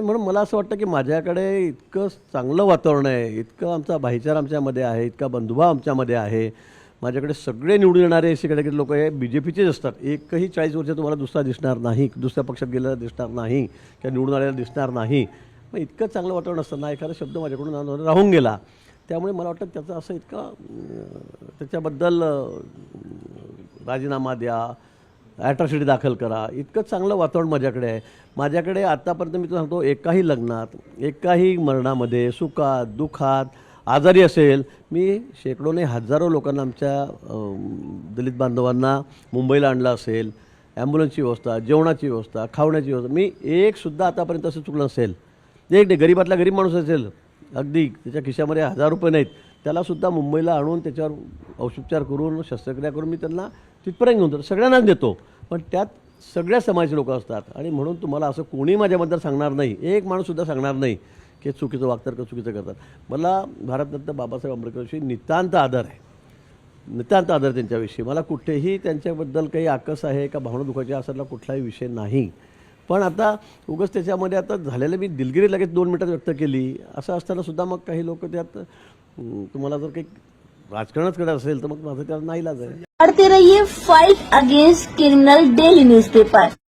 म्हणून मला असं वाटतं की माझ्याकडे इतकं चांगलं वातावरण आहे, इतकं आमचा भाईचारा आमच्यामध्ये आहे, इतका बंधुभाव आमच्यामध्ये आहे. माझ्याकडे सगळे निवडून येणारे असे कडेकडे लोक हे BJPचेच असतात. एकही 40 वर्ष तुम्हाला दुसरा दिसणार नाही, दुसऱ्या पक्षात गेलेला दिसणार नाही किंवा निवडून आलेला दिसणार नाही. मग इतकं चांगलं वातावरण असताना एखादा शब्द माझ्याकडून राहून गेला, त्यामुळे मला वाटतं त्याचा असं इतका त्याच्याबद्दल राजीनामा द्या, ॲट्रॉसिटी दाखल करा, इतकं चांगलं वातावरण माझ्याकडे आहे. माझ्याकडे आत्तापर्यंत मी तुला सांगतो, एकाही लग्नात, एकाही मरणामध्ये, सुखात, दुःखात, आजारी असेल, मी शेकडो नाही हजारो लोकांना, आमच्या दलित बांधवांना मुंबईला आणलं असेल. ॲम्ब्युलन्सची व्यवस्था, जेवणाची व्यवस्था, खावण्याची व्यवस्था, मी एकसुद्धा आतापर्यंत असं चुकलं नसेल. एक नाही, गरीबातला गरीब माणूस असेल, अगदी त्याच्या खिशामध्ये 1000 रुपये नाहीत, त्यालासुद्धा मुंबईला आणून त्याच्यावर औषधोपचार करून, शस्त्रक्रिया करून मी त्यांना तिथपर्यंत घेऊन जातो. सगळ्यांनाच देतो, पण त्यात सगळ्या समाजाचे लोक असतात. आणि म्हणून तुम्हाला असं कोणी माझ्याबद्दल सांगणार नाही, एक माणूससुद्धा सांगणार नाही की चुकीचं वागतात का चुकीचं करतात. मला भारतरत्न बाबासाहेब आंबेडकरांविषयी नितांत आदर आहे, नितांत आदर त्यांच्याविषयी. मला कुठेही त्यांच्याबद्दल काही आकस आहे का भावना दुखायची असायला कुठलाही विषय नाही. पण आता उगाच त्याच्यामध्ये आता झालेलं मी दिलगिरी लगेच 2 मिनिटात व्यक्त केली असं असताना सुद्धा मग काही लोक त्यात तुम्हाला जर काही राजकारणच करत असेल तर मग माझं त्याला नाईलाज आहे. पढ़ते रहिए fight against criminal daily newspaper.